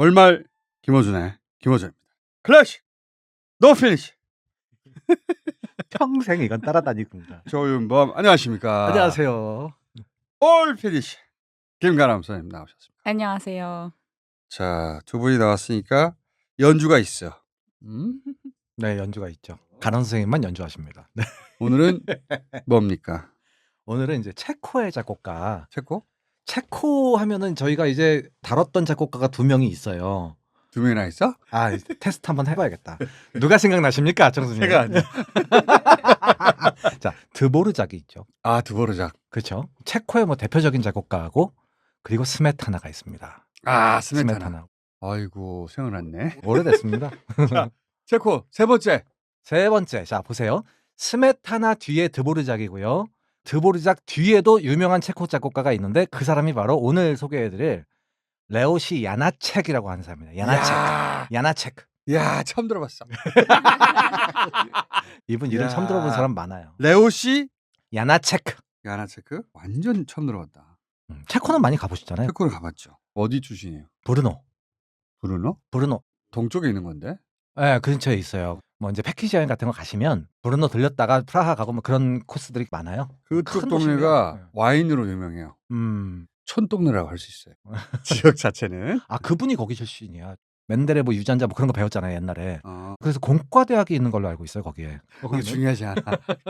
월말 김어준의 김어준입니다. 클래식 노 피니시. 평생 이건 따라다니군가. 조윤범 안녕하십니까. 안녕하세요. 올 피니시 김가람 선생님 나오셨습니다. 안녕하세요. 자, 두 분이 나왔으니까 연주가 있어. 네, 연주가 있죠. 가람 선생님만 연주하십니다. 네. 오늘은 뭡니까? 오늘은 이제 체코의 작곡가. 체코 하면은 저희가 이제 다뤘던 작곡가가 두 명이 있어요. 두 명이나 있어? 아, 테스트 한번 해봐야겠다. 누가 생각나십니까, 정수님? 제가 아니야. 자, 드보르작이 있죠. 아, 드보르작. 그렇죠. 체코의 뭐 대표적인 작곡가하고 그리고 스메타나가 있습니다. 아, 스메타나. 아이고, 생각났네. 오래됐습니다. 자, 체코 세 번째. 세 번째, 자 보세요. 스메타나 뒤에 드보르작이고요. 드보르작 뒤에도 유명한 체코 작곡가가 있는데 그 사람이 바로 오늘 소개해드릴 레오시 야나첵이라고 하는 사람입니다. 야나첵. 야, 처음 들어봤어. 이분 이름 처음 들어본 사람 많아요. 레오시 야나첵. 야나체크? 완전 처음 들어봤다. 체코는 많이 가보셨잖아요. 체코를 가봤죠. 어디 출신이에요? 브루노. 동쪽에 있는 건데? 네, 근처에 있어요. 뭐 이제 패키지 여행 같은 거 가시면 브루노 들렸다가 프라하 가고 뭐 그런 코스들이 많아요. 그쪽 동네가 와인으로 유명해요. 촌동네라고 할 수 있어요. 지역 자체는. 아, 그분이 거기 출신이야. 맨데레 뭐 유전자 뭐 그런 거 배웠잖아요, 옛날에. 그래서 공과대학이 있는 걸로 알고 있어요, 거기에. 그게 중요하지 않아.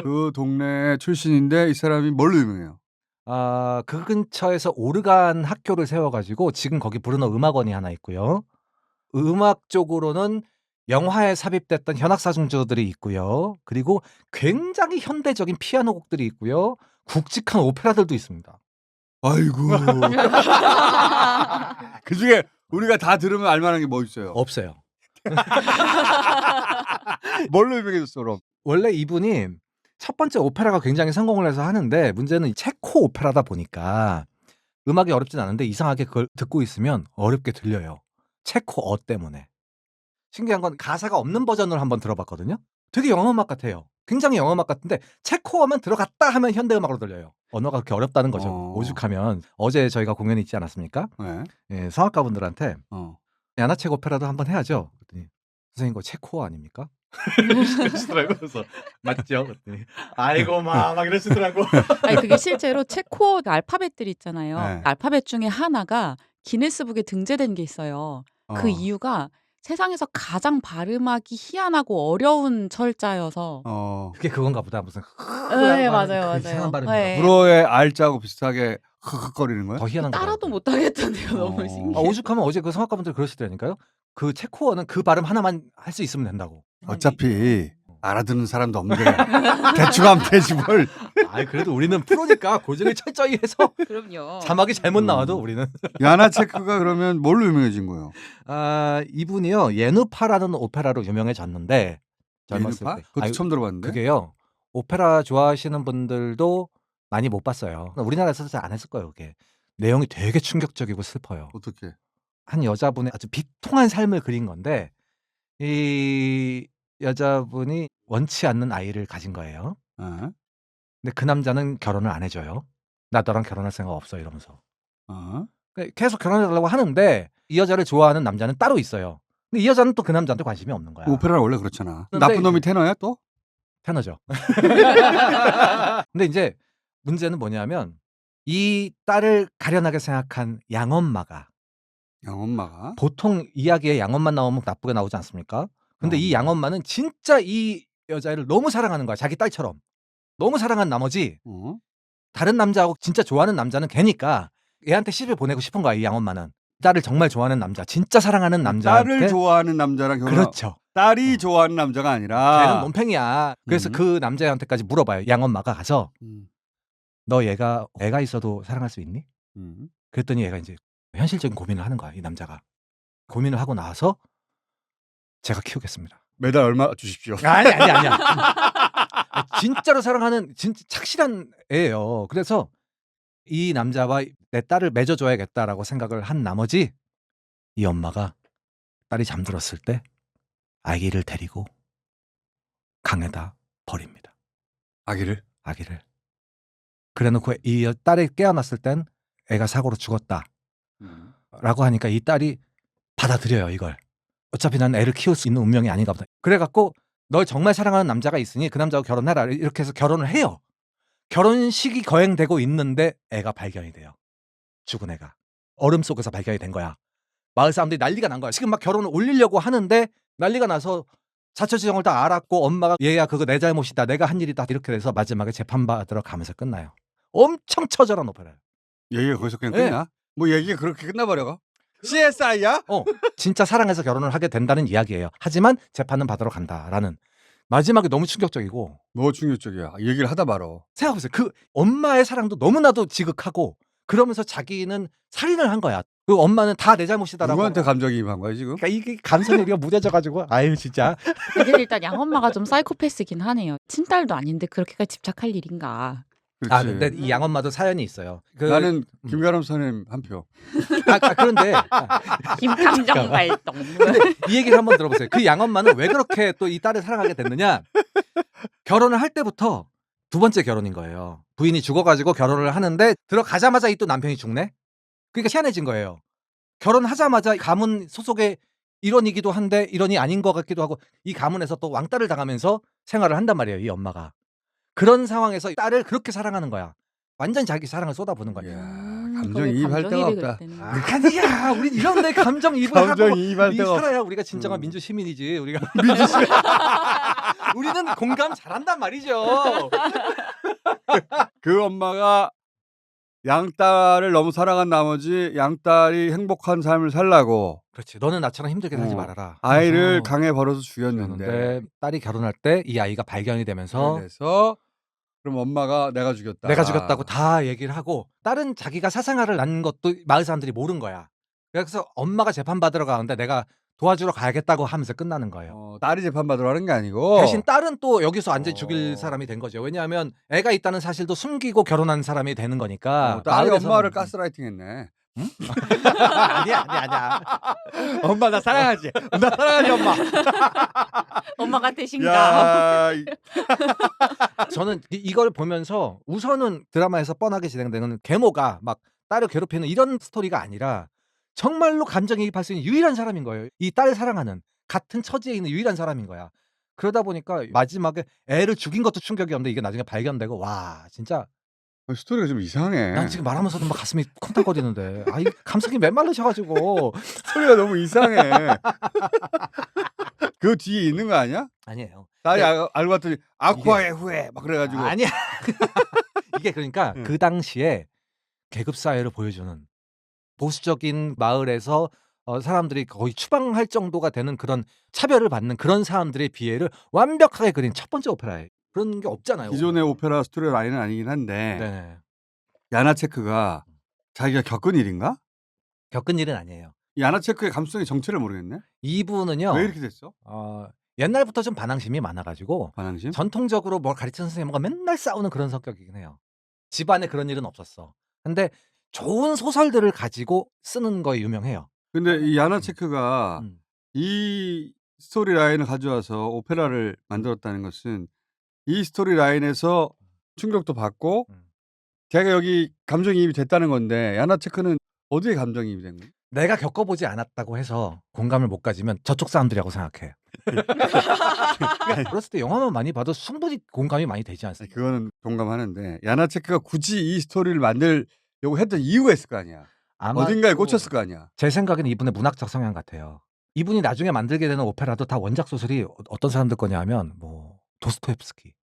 그 동네 출신인데 이 사람이 뭘로 유명해요? 아, 그 근처에서 오르간 학교를 세워가지고 지금 거기 브루노 음악원이 하나 있고요. 음악 쪽으로는 영화에 삽입됐던 현악사중조들이 있고요. 그리고 굉장히 현대적인 피아노 곡들이 있고요. 굵직한 오페라들도 있습니다. 아이고. 그중에 우리가 다 들으면 알만한 게 뭐 있어요? 없어요. 뭘로 유명해졌어, 그럼? 원래 이분이 첫 번째 오페라가 굉장히 성공을 해서 하는데 문제는 이 체코 오페라다 보니까 음악이 어렵진 않은데 이상하게 그걸 듣고 있으면 어렵게 들려요. 체코어 때문에. 신기한 건 가사가 없는 버전을 한번 들어봤거든요. 되게 영어음악 같아요. 굉장히 영어음악 같은데 체코어만 들어갔다 하면 현대음악으로 들려요. 언어가 그렇게 어렵다는 거죠. 오죽하면. 어제 저희가 공연이 있지 않았습니까? 네. 예, 성악가분들한테 야나첵 오페라도 한번 해야죠. 그랬더니 선생님 이거 체코어 아닙니까? 이러시더라고요. 그래서 맞죠? 그랬더니 아이고 막 이러시더라고. 아니 그게 실제로 체코 알파벳들이 있잖아요. 네. 알파벳 중에 하나가 기네스북에 등재된 게 있어요. 그 이유가 세상에서 가장 발음하기 희한하고 어려운 철자여서. 그게 그건가 보다. 무슨 네, 맞아요. 이상한 발음이. 네. 불어의 알자하고 비슷하게 흑흑거리는 거야? 더 희한한 거. 따라도 못 하겠던데요. 너무 신기해. 오죽하면 어제 그 성악가분들 그러시더라니까요. 그 체코어는 그 발음 하나만 할 수 있으면 된다고. 어차피 알아듣는 사람도 없는데 대충 하면 되지 뭘. 아이 그래도 우리는 프로니까 고증을 철저히 해서 그럼요. 자막이 잘못 나와도 우리는. 야나체크가 그러면 뭘로 유명해진 거예요? 아, 이분이요. 예누파라는 오페라로 유명해졌는데 젊었을 예누파? 때. 그것도 아유, 처음 들어봤는데. 그게요. 오페라 좋아하시는 분들도 많이 못 봤어요. 우리나라에서 잘 안 했을 거예요, 그게. 내용이 되게 충격적이고 슬퍼요. 어떻게? 한 여자분의 아주 비통한 삶을 그린 건데 이 여자분이 원치 않는 아이를 가진 거예요. 근데 그 남자는 결혼을 안 해줘요. 나 너랑 결혼할 생각 없어 이러면서. 계속 결혼해달라고 하는데 이 여자를 좋아하는 남자는 따로 있어요. 근데 이 여자는 또 그 남자한테 관심이 없는 거야. 오페라는 원래 그렇잖아. 근데 나쁜 놈이 테너야 또? 테너죠. 근데 이제 문제는 뭐냐면 이 딸을 가련하게 생각한 양엄마가 보통 이야기에 양엄마 나오면 나쁘게 나오지 않습니까? 근데 이 양엄마는 진짜 이 여자를 너무 사랑하는 거야. 자기 딸처럼. 너무 사랑한 나머지 다른 남자하고 진짜 좋아하는 남자는 걔니까 얘한테 시집을 보내고 싶은 거야. 이 양엄마는. 딸을 정말 좋아하는 남자, 진짜 사랑하는 남자한테. 딸을 좋아하는 남자랑 결혼. 그렇죠. 딸이 좋아하는 남자가 아니라 걔는 논팽이야. 그래서 그 남자한테까지 물어봐요. 양엄마가 가서 너 얘가 애가 있어도 사랑할 수 있니? 그랬더니 얘가 이제 현실적인 고민을 하는 거야. 이 남자가. 고민을 하고 나서 제가 키우겠습니다. 매달 얼마 주십시오. 아니야. 진짜로 사랑하는 진짜 착실한 애예요. 그래서 이 남자와 내 딸을 맺어줘야겠다라고 생각을 한 나머지 이 엄마가 딸이 잠들었을 때 아기를 데리고 강에다 버립니다. 아기를? 그래놓고 이 딸이 깨어났을 땐 애가 사고로 죽었다. 라고 하니까 이 딸이 받아들여요 이걸. 어차피 난 애를 키울 수 있는 운명이 아닌가 보다. 그래갖고 널 정말 사랑하는 남자가 있으니 그 남자하고 결혼해라 이렇게 해서 결혼을 해요. 결혼식이 거행되고 있는데 애가 발견이 돼요. 죽은 애가. 얼음 속에서 발견이 된 거야. 마을 사람들이 난리가 난 거야. 지금 막 결혼을 올리려고 하는데 난리가 나서 사처지정을 다 알았고 엄마가 얘야 그거 내 잘못이다. 내가 한 일이다. 이렇게 돼서 마지막에 재판받으러 가면서 끝나요. 엄청 처절한 오페라예요. 얘기가 거기서 그냥 끝나? 뭐 얘기가 그렇게 끝나버려가? CSI야? 진짜 사랑해서 결혼을 하게 된다는 이야기예요. 하지만 재판은 받으러 간다라는. 마지막에 너무 충격적이고. 뭐 충격적이야. 얘기를 하다 말어. 생각해보세요. 그 엄마의 사랑도 너무나도 지극하고 그러면서 자기는 살인을 한 거야. 그 엄마는 다 내 잘못이다라고. 누구한테 감정이입한 거야 지금? 그러니까 이게 감성이 우리가 무뎌져가지고 아유 진짜. 근데 일단 양엄마가 좀 사이코패스긴 하네요. 친딸도 아닌데 그렇게까지 집착할 일인가. 그렇지. 아 근데 이 양엄마도 사연이 있어요. 나는 김가람 선생님 한 표. 그런데 김탐정 발동. 근데 이 얘기를 한번 들어보세요. 그 양엄마는 왜 그렇게 또 이 딸을 사랑하게 됐느냐? 결혼을 할 때부터 두 번째 결혼인 거예요. 부인이 죽어가지고 결혼을 하는데 들어가자마자 이 또 남편이 죽네? 그러니까 희한해진 거예요. 결혼하자마자 가문 소속의 일원이기도 한데 일원이 아닌 것 같기도 하고 이 가문에서 또 왕따를 당하면서 생활을 한단 말이에요. 이 엄마가. 그런 상황에서 딸을 그렇게 사랑하는 거야. 완전 자기 사랑을 쏟아부는 거야. 감정이입할 데가 없다. 아니야, 우린 이런데 감정이입을 하고 감정이입할 데가 살아야 우리가 진정한 민주 시민이지. 우리가 민주 시민. 우리는 공감 잘한단 말이죠. 그 엄마가 양딸을 너무 사랑한 나머지 양딸이 행복한 삶을 살라고. 그렇지. 너는 나처럼 힘들게 살지 말아라. 아이를 강에 벌어서 죽였는데 딸이 결혼할 때 이 아이가 발견이 되면서 그래서 그럼 엄마가 내가 죽였다. 내가 죽였다고 다 얘기를 하고 딸은 자기가 사생활을 낳는 것도 마을 사람들이 모른 거야. 그래서 엄마가 재판받으러 가는데 내가 도와주러 가야겠다고 하면서 끝나는 거예요. 딸이 재판받으러 하는 게 아니고 대신 딸은 또 여기서 완전히 죽일 사람이 된 거죠. 왜냐하면 애가 있다는 사실도 숨기고 결혼한 사람이 되는 거니까. 딸이 엄마를 가스라이팅 했네. 응? 아니야. 엄마 나 사랑하지. 나 사랑하지 엄마. 엄마가 되신가. 저는 이걸 보면서 우선은 드라마에서 뻔하게 진행되는 계모가 막 딸을 괴롭히는 이런 스토리가 아니라 정말로 감정이입할 수 있는 유일한 사람인 거예요. 이 딸을 사랑하는 같은 처지에 있는 유일한 사람인 거야. 그러다 보니까 마지막에 애를 죽인 것도 충격이었는데 이게 나중에 발견되고 와 진짜 스토리가 좀 이상해. 난 지금 말하면서도 막 가슴이 쿵탕거리는데 이 감성이 메말르셔가지고 스토리가 너무 이상해. 그 뒤에 있는 거 아니야? 아니에요. 딸이 알고 봤더니 아쿠아의 후회 막 그래가지고 아니야. 이게 그러니까 그 당시에 계급 사회를 보여주는 보수적인 마을에서 사람들이 거의 추방할 정도가 되는 그런 차별을 받는 그런 사람들의 비애를 완벽하게 그린 첫 번째 오페라예요. 그런 게 없잖아요. 기존의 오페라 스토리 라인은 아니긴 한데 네. 야나체크가 자기가 겪은 일인가? 겪은 일은 아니에요. 야나체크의 감수성의 정체를 모르겠네. 이분은요. 왜 이렇게 됐어? 옛날부터 좀 반항심이 많아가지고 반항심? 전통적으로 뭘 가르치는 선생님과 맨날 싸우는 그런 성격이긴 해요. 집안에 그런 일은 없었어. 근데 좋은 소설들을 가지고 쓰는 거에 유명해요. 근데 이 야나체크가 이 스토리 라인을 가져와서 오페라를 만들었다는 것은 이 스토리 라인에서 충격도 받고 걔가 여기 감정이입이 됐다는 건데 야나체크는 어디에 감정이입이 된 거야? 내가 겪어보지 않았다고 해서 공감을 못 가지면 저쪽 사람들이라고 생각해. 어렸을 때 영화만 많이 봐도 충분히 공감이 많이 되지 않습니까? 그거는 동감하는데 야나체크가 굳이 이 스토리를 만들려고 했던 이유가 있을 거 아니야. 어딘가에 꽂혔을 거 아니야. 제 생각에는 이분의 문학적 성향 같아요. 이분이 나중에 만들게 되는 오페라도 다 원작 소설이 어떤 사람들 거냐 하면 뭐 도스토옙스키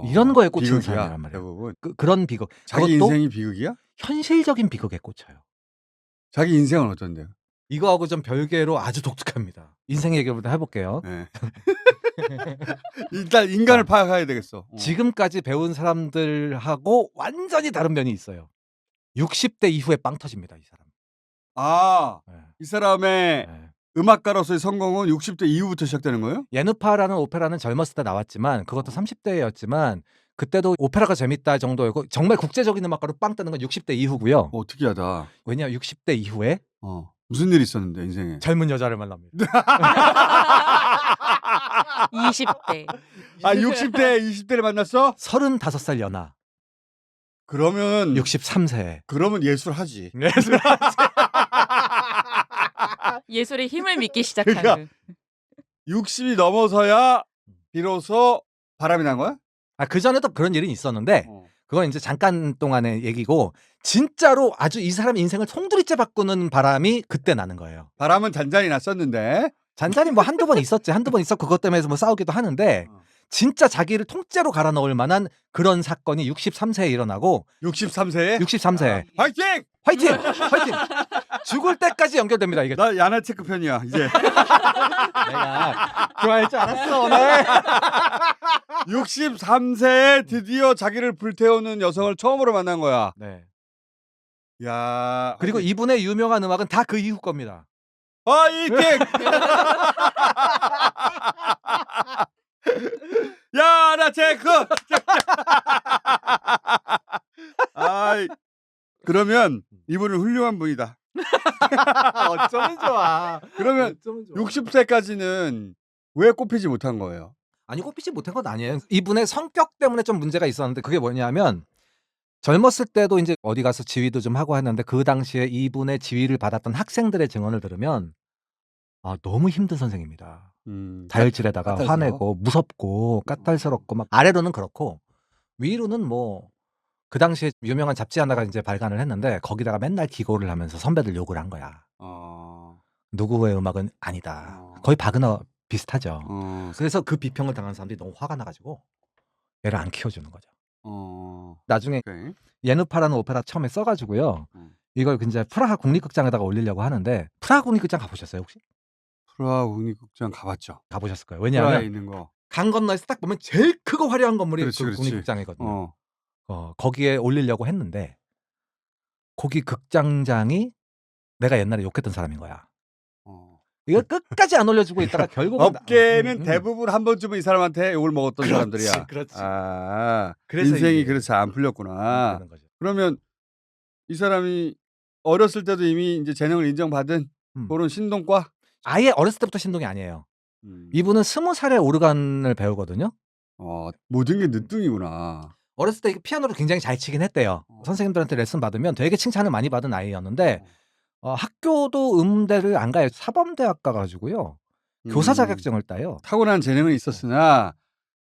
이런 거에 꽂히는 사람이란 말이에요. 대부분. 그런 비극. 자기 인생이 비극이야? 현실적인 비극에 꽂혀요. 자기 인생은 어떤데요? 이거하고 좀 별개로 아주 독특합니다. 인생 얘기부터 해볼게요. 네. 일단 인간을 파악해야 되겠어. 지금까지 배운 사람들하고 완전히 다른 면이 있어요. 60대 이후에 빵 터집니다. 이 사람. 이 사람의 음악가로서의 성공은 60대 이후부터 시작되는 거예요? 예누파라는 오페라는 젊었을 때 나왔지만 그것도 30대였지만 그때도 오페라가 재밌다 정도였고 정말 국제적인 음악가로 빵 뜨는 건 60대 이후고요. 특이하다. 왜냐 60대 이후에 무슨 일이 있었는데 인생에? 젊은 여자를 만납니다. 20대. 60대 20대를 만났어? 35살 연하. 그러면 63세. 그러면 예술하지. 예술의 힘을 믿기 시작한 그러니까 60이 넘어서야 비로소 바람이 난 거야? 그 전에도 그런 일은 있었는데 그건 이제 잠깐 동안의 얘기고 진짜로 아주 이 사람 인생을 송두리째 바꾸는 바람이 그때 나는 거예요. 바람은 잔잔히 났었는데 잔잔히 뭐 한두 번 있었지. 한두 번 있었고 그것 때문에 뭐 싸우기도 하는데 진짜 자기를 통째로 갈아 넣을 만한 그런 사건이 63세에 일어나고 63세에 63세 화이팅! 화이팅! 화이팅! 죽을 때까지 연결됩니다. 이게 나 야나 체크 편이야 이제. 내가 좋아할 줄 알았어 오늘. 63세에 드디어 자기를 불태우는 여성을 처음으로 만난 거야. 네. 야. 그리고 이분의 유명한 음악은 다 그 이후 겁니다. 화이팅! 야나 체크. 아이. 그러면 이분은 훌륭한 분이다. 어쩌면 좋아. 그러면 어쩌면 좋아. 60세까지는 왜 꼽히지 못한 거예요? 아니 꼽히지 못한 건 아니에요. 이분의 성격 때문에 좀 문제가 있었는데 그게 뭐냐면 젊었을 때도 이제 어디 가서 지휘도 좀 하고 했는데 그 당시에 이분의 지휘를 받았던 학생들의 증언을 들으면 너무 힘든 선생입니다. 다혈질에다가 까탈스러워? 화내고 무섭고 까탈스럽고 막 아래로는 그렇고 위로는 뭐 그 당시에 유명한 잡지 하나가 이제 발간을 했는데 거기다가 맨날 기고를 하면서 선배들 욕을 한 거야. 누구의 음악은 아니다. 거의 바그너 비슷하죠. 그래서 그 비평을 당한 사람들이 너무 화가 나가지고 얘를 안 키워주는 거죠. 나중에 오케이. 예누파라는 오페라 처음에 써가지고요. 이걸 이제 프라하 국립극장에다가 올리려고 하는데 프라하 국립극장 가보셨어요 혹시? 프라하 국립극장 가봤죠. 가보셨을 거예요. 프라하에 왜냐하면 있는 거. 강 건너에서 딱 보면 제일 크고 화려한 건물이 그렇지, 그 그렇지. 국립극장이거든요. 거기에 올리려고 했는데 거기 극장장이 내가 옛날에 욕했던 사람인 거야. 이걸 끝까지 안 올려주고 있다가 결국은 업계는 대부분 한 번쯤은 이 사람한테 욕을 먹었던 사람들이야. 그렇지. 그래서 인생이 이게 그래서 안 풀렸구나. 되는 거죠. 그러면 이 사람이 어렸을 때도 이미 이제 재능을 인정받은 음. 그런 신동과? 아예 어렸을 때부터 신동이 아니에요. 이분은 20살에 오르간을 배우거든요. 모든 게 늦둥이구나. 어렸을 때 피아노를 굉장히 잘 치긴 했대요. 선생님들한테 레슨 받으면 되게 칭찬을 많이 받은 아이였는데 학교도 음대를 안 가요. 사범대학 가가지고요. 교사 자격증을 따요. 타고난 재능은 있었으나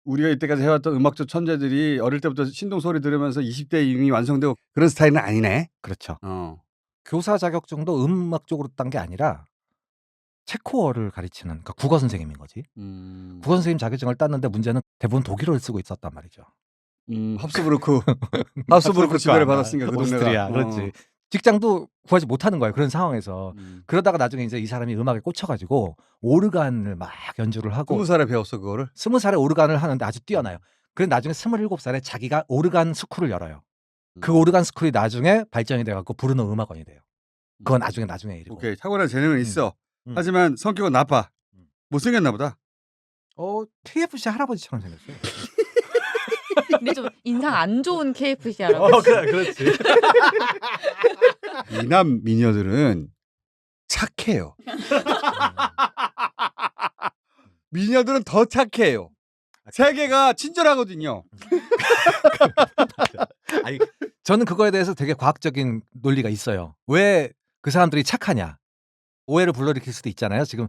우리가 이때까지 해왔던 음악적 천재들이 어릴 때부터 신동 소리 들으면서 20대에 이미 완성되고 그런 스타일은 아니네. 그렇죠. 교사 자격증도 음악 쪽으로 딴 게 아니라 체코어를 가르치는 그러니까 국어 선생님인 거지. 국어 선생님 자격증을 땄는데 문제는 대부분 독일어를 쓰고 있었단 말이죠. 합스부르크 합스부르크 지배를 받았으니까 그 오스트리아. 동네가. 그렇지. 직장도 구하지 못하는 거예요. 그런 상황에서. 그러다가 나중에 이제 이 사람이 음악에 꽂혀가지고 오르간을 막 연주를 하고 20살에 배웠어 그거를? 20살에 오르간을 하는데 아주 뛰어나요. 그래서 나중에 27살에 자기가 오르간 스쿨을 열어요. 그 오르간 스쿨이 나중에 발전이 돼갖고 브루노 음악원이 돼요. 그건 나중에 일이고. 오케이. 타고난 재능은 있어. 하지만 성격은 나빠. 못생겼나 보다. KFC 할아버지처럼 생겼어요. 근데 좀 인상 안 좋은 KFC라고. 그렇지. 미남 미녀들은 착해요. 미녀들은 더 착해요. 세계가 친절하거든요. 아니, 저는 그거에 대해서 되게 과학적인 논리가 있어요. 왜 그 사람들이 착하냐? 오해를 불러일으킬 수도 있잖아요. 지금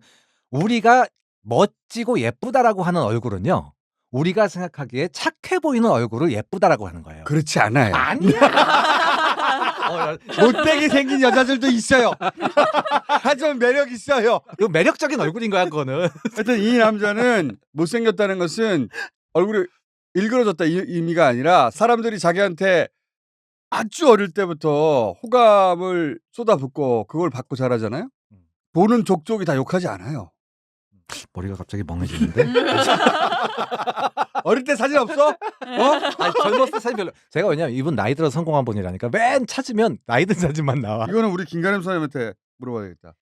우리가 멋지고 예쁘다라고 하는 얼굴은요. 우리가 생각하기에 착해 보이는 얼굴을 예쁘다라고 하는 거예요. 그렇지 않아요. 아니야. 못되게 생긴 여자들도 있어요. 하지만 매력 있어요. 그 매력적인 얼굴인 거야, 그거는. 하여튼 이 남자는 못생겼다는 것은 얼굴이 일그러졌다 이 의미가 아니라 사람들이 자기한테 아주 어릴 때부터 호감을 쏟아붓고 그걸 받고 자라잖아요. 보는 족족이 다 욕하지 않아요. 머리가 갑자기 멍해지는데? 어릴 때 사진 없어? 아니, 젊었을 때 사진 별로. 제가 왜냐면 이분 나이 들어 성공한 분이라니까 맨 찾으면 나이 든 사진만 나와. 이거는 우리 김가림 선생님한테 물어봐야겠다.